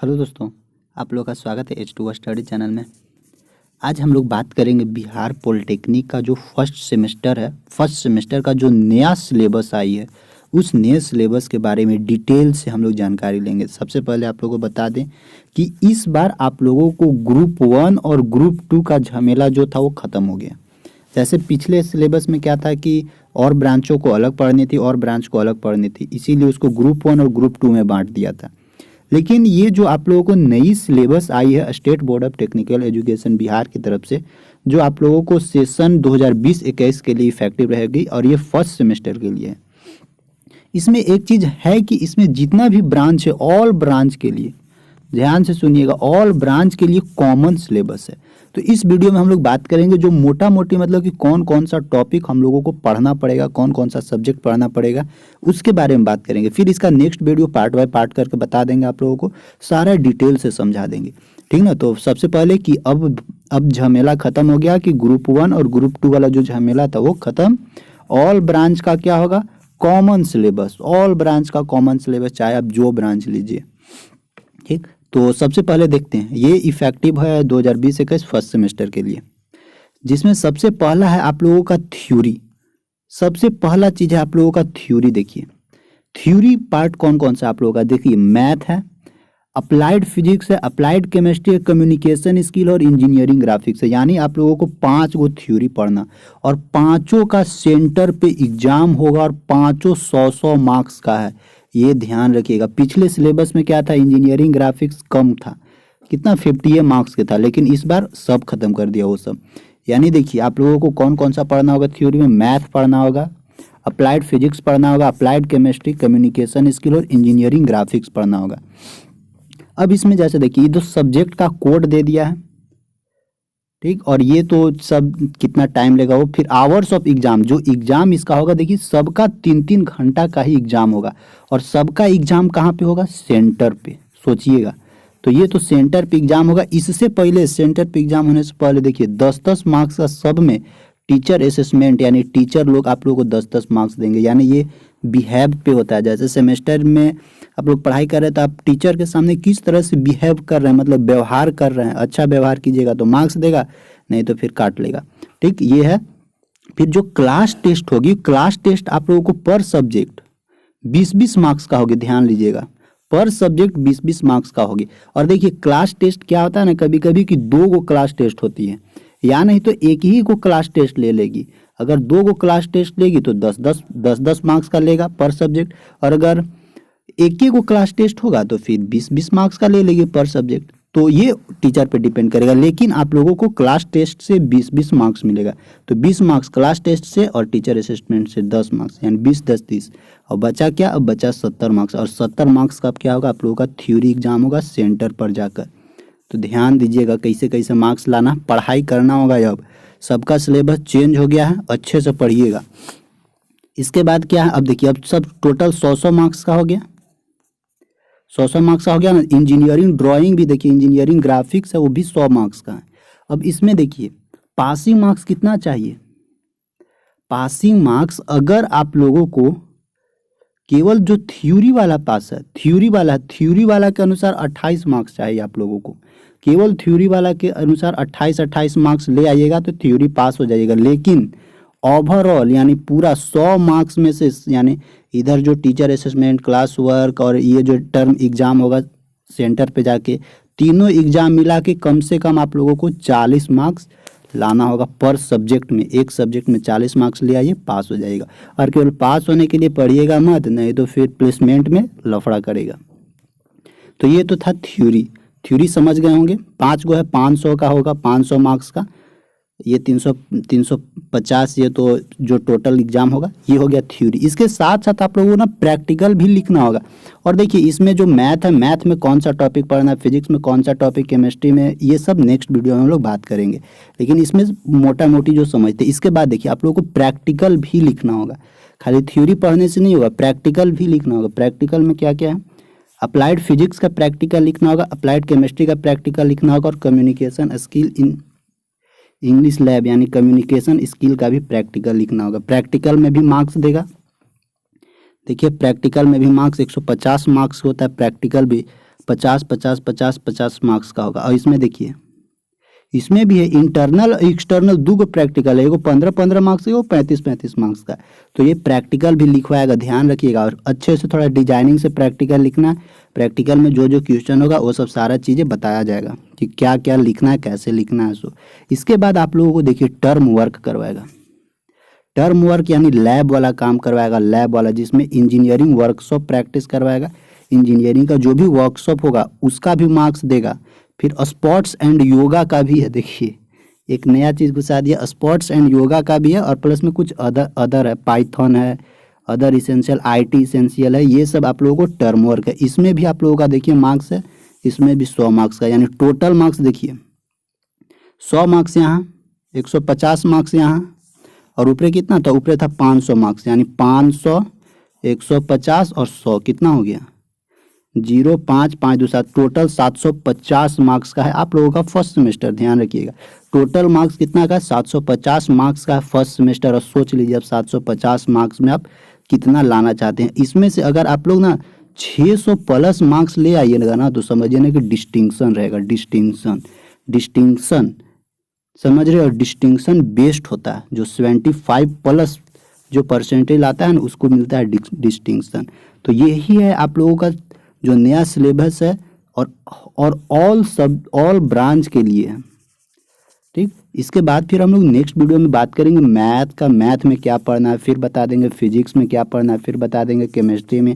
Hello दोस्तों, आप लोग का स्वागत है H2O स्टडी चैनल में। आज हम लोग बात करेंगे बिहार पॉलिटेक्निक का जो फर्स्ट सेमेस्टर का जो नया सिलेबस आई है, उस नए सिलेबस के बारे में डिटेल से हम लोग जानकारी लेंगे। सबसे पहले आप लोगों को बता दें कि इस बार आप लोगों को ग्रुप 1 और ग्रुप 2 का झमेला जो था वो ख़त्म हो गया। जैसे पिछले सिलेबस में क्या था कि और ब्रांचों को अलग पढ़नी थी और ब्रांच को अलग पढ़नी थी, इसीलिए उसको ग्रुप 1 और ग्रुप 2 में बांट दिया था। लेकिन ये जो आप लोगों को नई सिलेबस आई है state board of technical education Bihar की तरफ से, जो आप लोगों को सेशन 2020-21 के लिए इफेक्टिव रहेगी और ये फर्स्ट सेमेस्टर के लिए है। इसमें एक चीज़ है कि इसमें जितना भी ब्रांच है, ऑल ब्रांच के लिए, ध्यान से सुनिएगा, ऑल ब्रांच के लिए कॉमन सिलेबस है। तो इस वीडियो में हम लोग बात करेंगे जो मोटा मोटी मतलब कि कौन कौन सा टॉपिक हम लोगों को पढ़ना पड़ेगा, कौन कौन सा सब्जेक्ट पढ़ना पड़ेगा, उसके बारे में बात करेंगे। फिर इसका next video part by part करके बता देंगे, आप लोगों को सारा डिटेल से समझा देंगे, ठीक ना। तो सबसे पहले कि अब झमेला खत्म हो गया कि ग्रुप 1 और ग्रुप 2 वाला जो झमेला था वो खत्म। ऑल ब्रांच का क्या होगा, कॉमन सिलेबस, ऑल ब्रांच का कॉमन सिलेबस, चाहे आप जो ब्रांच लीजिए, ठीक। तो सबसे पहले देखते हैं, ये इफेक्टिव है 2020-21 फर्स्ट सेमेस्टर के लिए, जिसमें सबसे पहला है आप लोगों का थ्योरी। सबसे पहला चीज़ है आप लोगों का थ्योरी। देखिए थ्योरी पार्ट कौन कौन सा आप लोगों का, देखिए मैथ है, अप्लाइड फिजिक्स है, अप्लाइड केमिस्ट्री है, कम्युनिकेशन स्किल और इंजीनियरिंग ग्राफिक्स है। यानी आप लोगों को 5 गो थ्योरी पढ़ना और पाँचों का सेंटर पे एग्जाम होगा और पाँचों 100-100 मार्क्स का है, ये ध्यान रखिएगा। पिछले सिलेबस में क्या था, इंजीनियरिंग ग्राफिक्स कम था, कितना 50 मार्क्स के था, लेकिन इस बार सब खत्म कर दिया वो सब। यानी देखिए आप लोगों को कौन कौन सा पढ़ना होगा थ्योरी में, मैथ पढ़ना होगा, अप्लाइड फिजिक्स पढ़ना होगा, अप्लाइड केमिस्ट्री, कम्युनिकेशन स्किल और इंजीनियरिंग ग्राफिक्स पढ़ना होगा। अब इसमें जैसे देखिए, ये तो सब्जेक्ट का कोड दे दिया है, ठीक, और ये तो सब कितना टाइम लेगा वो, फिर आवर्स ऑफ एग्जाम, जो एग्जाम इसका होगा, देखिए सबका 3-3 घंटा का ही एग्जाम होगा और सबका एग्जाम कहाँ पे होगा, सेंटर पे, सोचिएगा। तो ये तो सेंटर पे एग्जाम होगा। इससे पहले सेंटर पे एग्जाम होने से पहले देखिए 10-10 मार्क्स का सब में टीचर असेसमेंट, यानी टीचर लोग आप लोगों को 10-10 मार्क्स देंगे। यानी ये बिहेव पे होता है, जैसे सेमेस्टर में आप लोग पढ़ाई कर रहे हैं तो आप टीचर के सामने किस तरह से बिहेव कर रहे हैं, मतलब व्यवहार कर रहे हैं, अच्छा व्यवहार कीजिएगा तो मार्क्स देगा, नहीं तो फिर काट लेगा, ठीक, ये है। फिर जो क्लास टेस्ट होगी, क्लास टेस्ट आप लोगों को पर सब्जेक्ट 20-20 मार्क्स का होगी, ध्यान लीजिएगा, पर सब्जेक्ट 20-20 मार्क्स का होगी। और देखिए क्लास टेस्ट क्या होता है ना, कभी कभी कि 2 गो क्लास टेस्ट होती है, या नहीं तो एक ही को क्लास टेस्ट ले लेगी। अगर 2 गो क्लास टेस्ट लेगी तो 10-10 मार्क्स का लेगा पर सब्जेक्ट, और अगर एक ही को क्लास टेस्ट होगा तो फिर 20-20 मार्क्स का ले लेगी पर सब्जेक्ट। तो ये टीचर पे डिपेंड करेगा, लेकिन आप लोगों को क्लास टेस्ट से 20-20 मार्क्स मिलेगा। तो 20 मार्क्स क्लास टेस्ट से और टीचर असिस्टेंट से 10 मार्क्स, यानी 20-10-30, और बचा क्या, अब बचा 70 मार्क्स। और 70 मार्क्स का अब क्या होगा, आप लोगों का थ्योरी एग्जाम होगा सेंटर पर जाकर। तो ध्यान दीजिएगा कैसे कैसे मार्क्स लाना, पढ़ाई करना होगा। अब सबका सिलेबस चेंज हो गया है, अच्छे से पढ़िएगा। इसके बाद क्या है, अब देखिए, अब सब टोटल 100-100 मार्क्स का हो गया, 100-100 मार्क्स का हो गया ना। इंजीनियरिंग ड्राइंग भी देखिए, इंजीनियरिंग ग्राफिक्स है, वो भी 100 मार्क्स का है। अब इसमें देखिए पासिंग मार्क्स कितना चाहिए, पासिंग मार्क्स अगर आप लोगों को केवल जो थ्योरी वाला पास है, थ्योरी वाला के अनुसार 28 मार्क्स चाहिए आप लोगों को, केवल थ्योरी वाला के अनुसार 28 मार्क्स ले आइएगा तो थ्योरी पास हो जाइएगा। लेकिन ओवरऑल यानी पूरा 100 मार्क्स में से, यानी इधर जो टीचर असेसमेंट, क्लास वर्क और ये जो टर्म एग्जाम होगा सेंटर पे जाके, तीनों एग्जाम मिला के कम से कम आप लोगों को 40 मार्क्स लाना होगा पर सब्जेक्ट में। एक सब्जेक्ट में 40 मार्क्स ले आइए, पास हो जाएगा। और केवल पास होने के लिए पढ़िएगा मत, नहीं तो फिर प्लेसमेंट में लफड़ा करेगा। तो ये तो था थ्योरी समझ गए होंगे। 5 गो है, 500 का होगा, 500 मार्क्स का, ये 350, ये तो जो टोटल एग्जाम होगा ये हो गया थ्योरी। इसके साथ साथ आप लोगों को ना प्रैक्टिकल भी लिखना होगा। और देखिए इसमें जो मैथ है, मैथ में कौन सा टॉपिक पढ़ना है, फिजिक्स में कौन सा टॉपिक, केमिस्ट्री में, ये सब नेक्स्ट वीडियो में हम लोग बात करेंगे, लेकिन इसमें मोटा मोटी जो समझते। इसके बाद देखिए आप लोगों को प्रैक्टिकल भी लिखना होगा, खाली थ्योरी पढ़ने से नहीं होगा, प्रैक्टिकल भी लिखना होगा। प्रैक्टिकल में क्या क्या है, अप्लाइड फिजिक्स का प्रैक्टिकल लिखना होगा, अप्लाइड केमिस्ट्री का प्रैक्टिकल लिखना होगा, और communication skill in English lab यानी कम्युनिकेशन स्किल का भी प्रैक्टिकल लिखना होगा। प्रैक्टिकल में भी मार्क्स देगा, देखिए प्रैक्टिकल में भी मार्क्स 150 मार्क्स होता है प्रैक्टिकल भी, 50 50 50 50 मार्क्स का होगा। और इसमें देखिए, इसमें भी है इंटरनल एक्सटर्नल, दो गो प्रैक्टिकल है, एगो 15 15 मार्क्स, एगो 35 35 मार्क्स का। तो ये प्रैक्टिकल भी लिखवाएगा, ध्यान रखिएगा। और अच्छे से थोड़ा डिजाइनिंग से प्रैक्टिकल लिखना। प्रैक्टिकल में जो जो क्वेश्चन होगा वो सब सारा चीज़ें बताया जाएगा कि क्या क्या लिखना है, कैसे लिखना है। सो इसके बाद आप लोगों को देखिए टर्म वर्क करवाएगा। टर्म वर्क यानी लैब वाला काम करवाएगा, लैब वाला, जिसमें इंजीनियरिंग वर्कशॉप प्रैक्टिस करवाएगा। इंजीनियरिंग का जो भी वर्कशॉप होगा उसका भी मार्क्स देगा। फिर स्पोर्ट्स एंड योगा का भी है, देखिए एक नया चीज़ घुसा दिया, स्पोर्ट्स एंड योगा का भी है। और प्लस में कुछ अदर है, पाइथन है, अदर इसेंशियल, IT इसेंशियल है। ये सब आप लोगों को टर्म वर्क है। इसमें भी आप लोगों का देखिए मार्क्स है, इसमें भी 100 मार्क्स का, यानी टोटल मार्क्स देखिए 100 मार्क्स यहाँ, 150 मार्क्स यहाँ, और ऊपरे कितना था, ऊपरे था 500 मार्क्स, यानी 500 150 और 100 कितना हो गया 0 5 5 2 7, टोटल 750 मार्क्स का है आप लोगों का फर्स्ट सेमेस्टर। ध्यान रखिएगा, टोटल मार्क्स कितना का, 750 मार्क्स का फर्स्ट सेमेस्टर। और सोच लीजिए अब 750 मार्क्स में आप कितना लाना चाहते हैं। इसमें से अगर आप लोग ना 600 प्लस मार्क्स ले आइएगा ना, तो समझिए ना कि डिस्टिंक्शन रहेगा। डिस्टिंक्शन समझ रहे हो, डिस्टिंक्शन बेस्ड होता है। जो 75 प्लस जो परसेंटेज आता है ना, उसको मिलता है डिस्टिंक्शन। तो यही है आप लोगों का जो नया सिलेबस है, और ऑल ब्रांच के लिए है। ठीक, इसके बाद फिर हम लोग नेक्स्ट वीडियो में बात करेंगे मैथ में क्या पढ़ना है, फिर बता देंगे फिजिक्स में क्या पढ़ना है, फिर बता देंगे केमिस्ट्री में,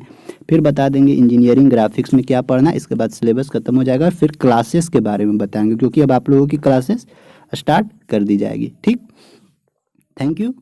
फिर बता देंगे इंजीनियरिंग ग्राफिक्स में क्या पढ़ना है। इसके बाद सिलेबस खत्म हो जाएगा, फिर क्लासेस के बारे में बताएंगे, क्योंकि अब आप लोगों की क्लासेस स्टार्ट कर दी जाएगी। ठीक, थैंक यू।